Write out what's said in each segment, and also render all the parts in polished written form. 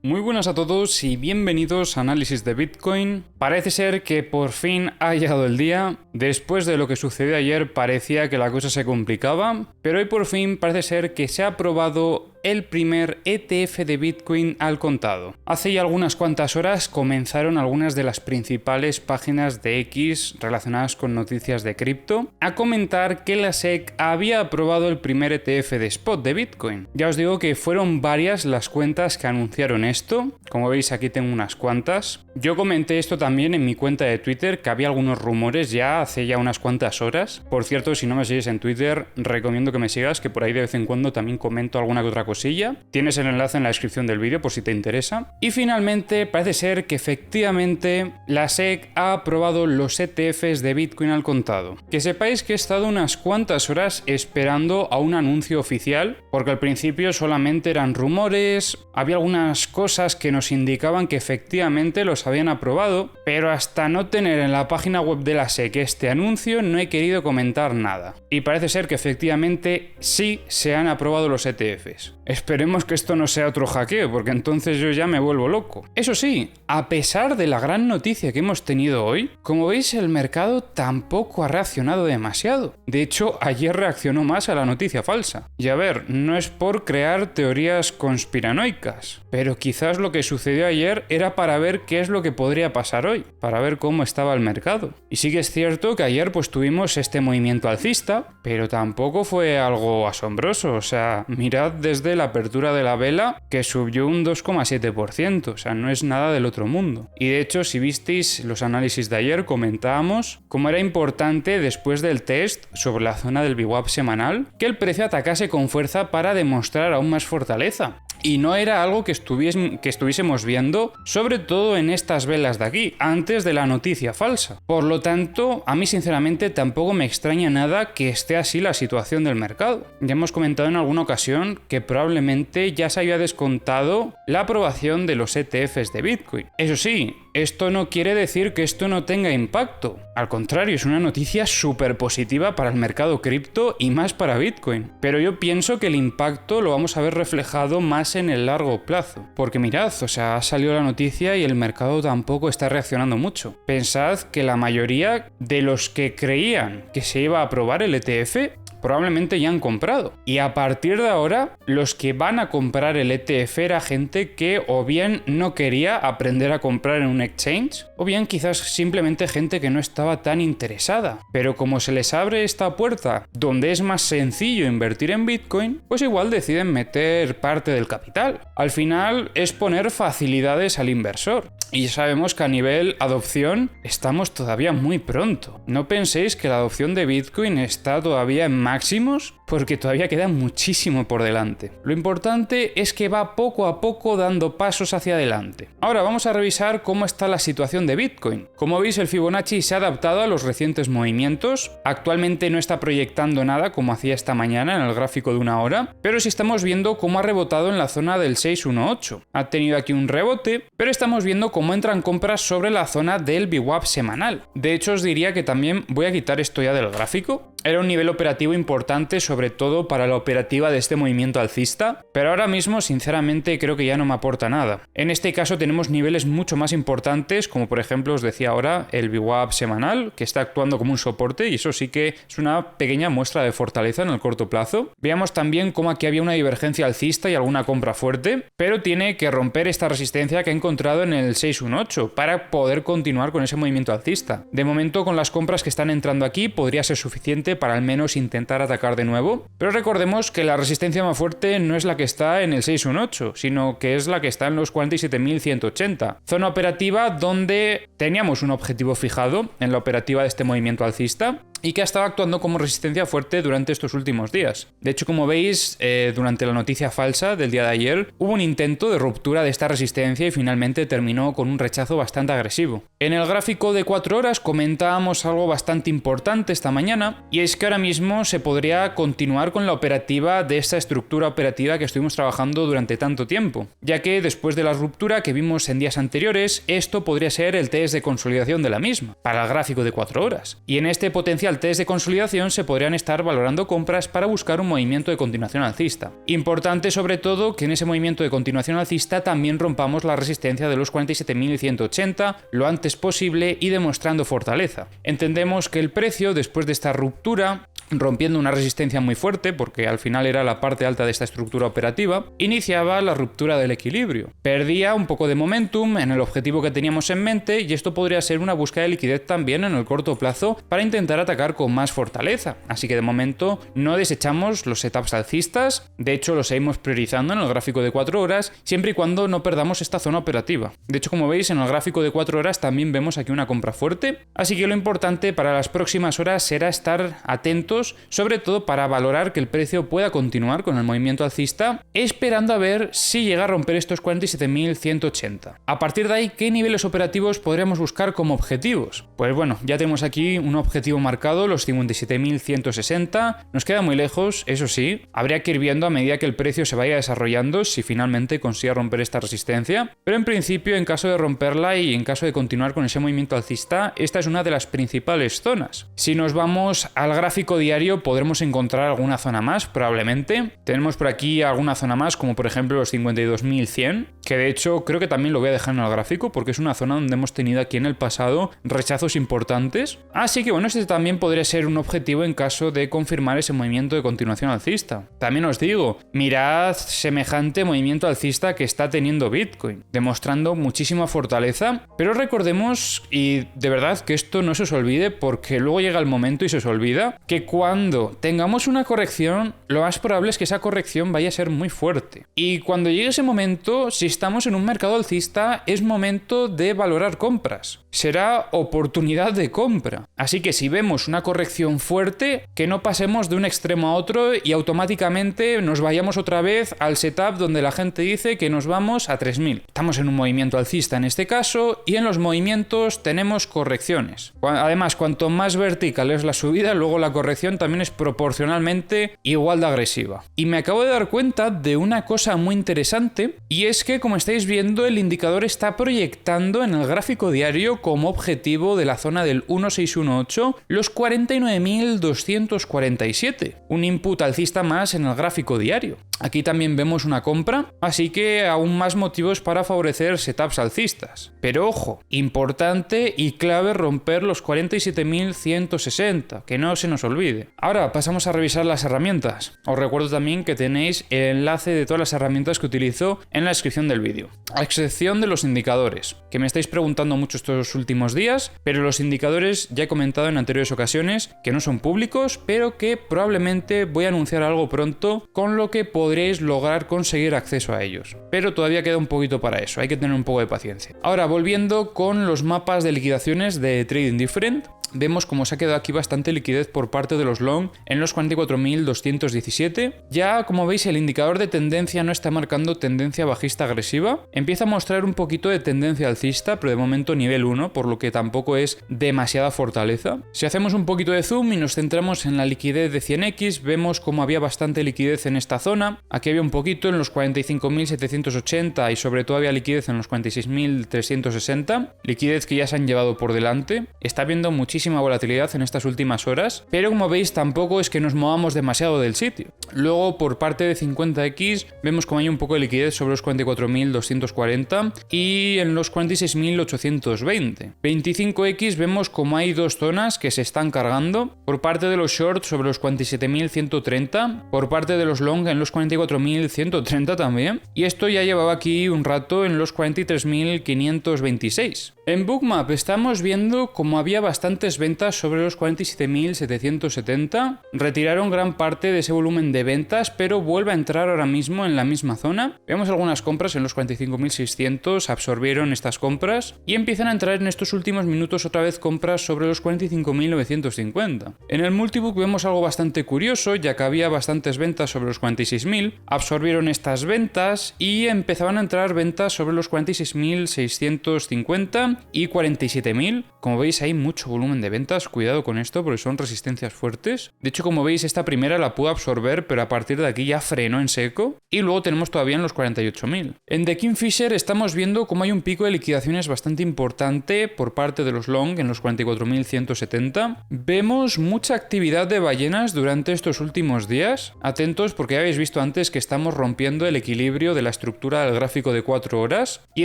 Muy buenas a todos y bienvenidos a Análisis de Bitcoin. Parece ser que por fin ha llegado el día. Después de lo que sucedió ayer parecía que la cosa se complicaba, pero hoy por fin parece ser que se ha aprobado el primer ETF de Bitcoin al contado. Hace ya algunas cuantas horas comenzaron algunas de las principales páginas de X relacionadas con noticias de cripto a comentar que la SEC había aprobado el primer ETF de spot de Bitcoin. Ya os digo que fueron varias las cuentas que anunciaron esto. Como veis, aquí tengo unas cuantas. Yo comenté esto también en mi cuenta de Twitter, que había algunos rumores ya hace ya unas cuantas horas. Por cierto, si no me sigues en Twitter, recomiendo que me sigas, que por ahí de vez en cuando también comento alguna que otra cosilla. Tienes el enlace en la descripción del vídeo por si te interesa. Y finalmente, parece ser que efectivamente la SEC ha aprobado los ETFs de Bitcoin al contado. Que sepáis que he estado unas cuantas horas esperando a un anuncio oficial, porque al principio solamente eran rumores, había algunas cosas que nos indicaban que efectivamente los habían aprobado, pero hasta no tener en la página web de la SEC este anuncio no he querido comentar nada. Y parece ser que efectivamente sí se han aprobado los ETFs. Esperemos que esto no sea otro hackeo, porque entonces yo ya me vuelvo loco. Eso sí, a pesar de la gran noticia que hemos tenido hoy, como veis el mercado tampoco ha reaccionado demasiado. De hecho, ayer reaccionó más a la noticia falsa. Y a ver, no es por crear teorías conspiranoicas, pero quizás lo que sucedió ayer era para ver qué es lo que podría pasar hoy, para ver cómo estaba el mercado. Y sí que es cierto que ayer pues tuvimos este movimiento alcista, pero tampoco fue algo asombroso. O sea, mirad desde la apertura de la vela que subió un 2,7%, o sea, no es nada del otro mundo. Y de hecho, si visteis los análisis de ayer, comentábamos cómo era importante después del test sobre la zona del VWAP semanal que el precio atacase con fuerza para demostrar aún más fortaleza. Y no era algo que estuviésemos viendo, sobre todo en estas velas de aquí, antes de la noticia falsa. Por lo tanto, a mí sinceramente tampoco me extraña nada que esté así la situación del mercado. Ya hemos comentado en alguna ocasión que probablemente ya se había descontado la aprobación de los ETFs de Bitcoin. Eso sí, esto no quiere decir que esto no tenga impacto. Al contrario, es una noticia súper positiva para el mercado cripto y más para Bitcoin. Pero yo pienso que el impacto lo vamos a ver reflejado más en el largo plazo. Porque mirad, o sea, ha salido la noticia y el mercado tampoco está reaccionando mucho. Pensad que la mayoría de los que creían que se iba a aprobar el ETF probablemente ya han comprado. Y a partir de ahora, los que van a comprar el ETF era gente que o bien no quería aprender a comprar en un exchange, o bien quizás simplemente gente que no estaba tan interesada. Pero como se les abre esta puerta donde es más sencillo invertir en Bitcoin, pues igual deciden meter parte del capital. Al final es poner facilidades al inversor. Y sabemos que a nivel adopción estamos todavía muy pronto. No penséis que la adopción de Bitcoin está todavía en máximos, porque todavía queda muchísimo por delante. Lo importante es que va poco a poco dando pasos hacia adelante. Ahora vamos a revisar cómo está la situación de Bitcoin. Como veis, el Fibonacci se ha adaptado a los recientes movimientos. Actualmente no está proyectando nada como hacía esta mañana en el gráfico de una hora, pero sí estamos viendo cómo ha rebotado en la zona del 618. Ha tenido aquí un rebote, pero estamos viendo cómo entran compras sobre la zona del VWAP semanal. De hecho, os diría que también voy a quitar esto ya del gráfico. Era un nivel operativo importante, sobre todo para la operativa de este movimiento alcista, pero ahora mismo sinceramente creo que ya no me aporta nada. En este caso tenemos niveles mucho más importantes, como por ejemplo os decía ahora el VWAP semanal, que está actuando como un soporte, y eso sí que es una pequeña muestra de fortaleza en el corto plazo. Veamos también cómo aquí había una divergencia alcista y alguna compra fuerte, pero tiene que romper esta resistencia que ha encontrado en el 618 para poder continuar con ese movimiento alcista. De momento, con las compras que están entrando aquí podría ser suficiente para al menos intentar atacar de nuevo, pero recordemos que la resistencia más fuerte no es la que está en el 618, sino que es la que está en los 47.180, zona operativa donde teníamos un objetivo fijado en la operativa de este movimiento alcista y que ha estado actuando como resistencia fuerte durante estos últimos días. De hecho, como veis, durante la noticia falsa del día de ayer, hubo un intento de ruptura de esta resistencia y finalmente terminó con un rechazo bastante agresivo. En el gráfico de 4 horas comentábamos algo bastante importante esta mañana, y es que ahora mismo se podría continuar con la operativa de esta estructura operativa que estuvimos trabajando durante tanto tiempo, ya que después de la ruptura que vimos en días anteriores, esto podría ser el test de consolidación de la misma, para el gráfico de 4 horas. Y en este potencial al test de consolidación se podrían estar valorando compras para buscar un movimiento de continuación alcista. Importante sobre todo que en ese movimiento de continuación alcista también rompamos la resistencia de los 47.180 lo antes posible y demostrando fortaleza. Entendemos que el precio, después de esta ruptura, rompiendo una resistencia muy fuerte, porque al final era la parte alta de esta estructura operativa, iniciaba la ruptura del equilibrio. Perdía un poco de momentum en el objetivo que teníamos en mente y esto podría ser una búsqueda de liquidez también en el corto plazo para intentar atacar con más fortaleza. Así que de momento no desechamos los setups alcistas, de hecho los seguimos priorizando en el gráfico de 4 horas, siempre y cuando no perdamos esta zona operativa. De hecho, como veis, en el gráfico de 4 horas también vemos aquí una compra fuerte, así que lo importante para las próximas horas será estar atentos, sobre todo para valorar que el precio pueda continuar con el movimiento alcista, esperando a ver si llega a romper estos 47.180. A partir de ahí, ¿qué niveles operativos podríamos buscar como objetivos? Pues bueno, ya tenemos aquí un objetivo marcado, los 57.160, nos queda muy lejos, eso sí, habría que ir viendo a medida que el precio se vaya desarrollando si finalmente consigue romper esta resistencia, pero en principio, en caso de romperla y en caso de continuar con ese movimiento alcista, esta es una de las principales zonas. Si nos vamos al gráfico diario, podremos encontrar alguna zona más, probablemente. Tenemos por aquí alguna zona más, como por ejemplo los 52.100, que de hecho creo que también lo voy a dejar en el gráfico, porque es una zona donde hemos tenido aquí en el pasado rechazos importantes. Así que bueno, este también podría ser un objetivo en caso de confirmar ese movimiento de continuación alcista. También os digo, mirad semejante movimiento alcista que está teniendo Bitcoin, demostrando muchísima fortaleza, pero recordemos, y de verdad que esto no se os olvide, porque luego llega el momento y se os olvida, que cuando tengamos una corrección, lo más probable es que esa corrección vaya a ser muy fuerte. Y cuando llegue ese momento, si estamos en un mercado alcista, es momento de valorar compras. Será oportunidad de compra. Así que si vemos una corrección fuerte, que no pasemos de un extremo a otro y automáticamente nos vayamos otra vez al setup donde la gente dice que nos vamos a 3.000. Estamos en un movimiento alcista en este caso y en los movimientos tenemos correcciones. Además, cuanto más vertical es la subida, luego la corrección también es proporcionalmente igual de agresiva. Y me acabo de dar cuenta de una cosa muy interesante, y es que, como estáis viendo, el indicador está proyectando en el gráfico diario como objetivo de la zona del 1618 los 49.247, un input alcista más en el gráfico diario. Aquí también vemos una compra, así que aún más motivos para favorecer setups alcistas. Pero ojo, importante y clave romper los 47.160, que no se nos olvide. Ahora pasamos a revisar las herramientas. Os recuerdo también que tenéis el enlace de todas las herramientas que utilizo en la descripción del vídeo, a excepción de los indicadores, que me estáis preguntando mucho estos últimos días, pero los indicadores ya he comentado en anteriores ocasiones que no son públicos, pero que probablemente voy a anunciar algo pronto, con lo que podréis lograr conseguir acceso a ellos. Pero todavía queda un poquito para eso, hay que tener un poco de paciencia. Ahora, volviendo con los mapas de liquidaciones de Trading Different, vemos como se ha quedado aquí bastante liquidez por parte de los long en los 44.217. Ya, como veis, el indicador de tendencia no está marcando tendencia bajista agresiva. Empieza a mostrar un poquito de tendencia alcista, pero de momento nivel 1, por lo que tampoco es demasiada fortaleza. Si hacemos un poquito de zoom y nos centramos en la liquidez de 100x, vemos como había bastante liquidez en esta zona. Aquí había un poquito en los 45.780 y sobre todo había liquidez en los 46.360. Liquidez que ya se han llevado por delante. Está habiendo muchísima volatilidad en estas últimas horas, pero como veis tampoco es que nos movamos demasiado del sitio. Luego, por parte de 50x, vemos como hay un poco de liquidez sobre los 44.240 y en los 46.820. 25x vemos como hay dos zonas que se están cargando, por parte de los shorts sobre los 47.130, por parte de los long en los 44.130 también, y esto ya llevaba aquí un rato en los 43.526. En Bookmap estamos viendo como había bastantes ventas sobre los 47.770, retiraron gran parte de ese volumen de ventas, pero vuelve a entrar ahora mismo en la misma zona. Vemos algunas compras en los 45.600, absorbieron estas compras y empiezan a entrar en estos últimos minutos otra vez compras sobre los 45.950. En el multibook vemos algo bastante curioso, ya que había bastantes ventas sobre los 46.000, absorbieron estas ventas y empezaban a entrar ventas sobre los 46.650 40 y 47.000. Como veis hay mucho volumen de ventas, cuidado con esto porque son resistencias fuertes. De hecho, como veis, esta primera la pudo absorber, pero a partir de aquí ya frenó en seco. Y luego tenemos todavía en los 48.000. En The Kingfisher estamos viendo cómo hay un pico de liquidaciones bastante importante por parte de los long en los 44.170. Vemos mucha actividad de ballenas durante estos últimos días. Atentos porque ya habéis visto antes que estamos rompiendo el equilibrio de la estructura del gráfico de 4 horas y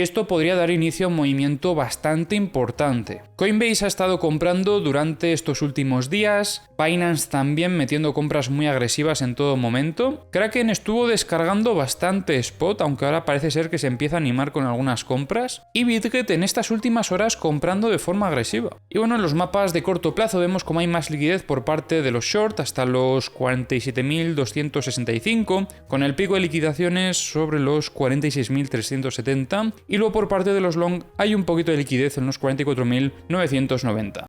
esto podría dar inicio a un movimiento bastante importante. Coinbase ha estado comprando durante estos últimos días, Binance también metiendo compras muy agresivas en todo momento. Kraken estuvo descargando bastante spot, aunque ahora parece ser que se empieza a animar con algunas compras, y BitGet en estas últimas horas comprando de forma agresiva. Y bueno, en los mapas de corto plazo vemos como hay más liquidez por parte de los short hasta los 47.265, con el pico de liquidaciones sobre los 46.370, y luego por parte de los long hay un poquito de liquidez en los 44.990.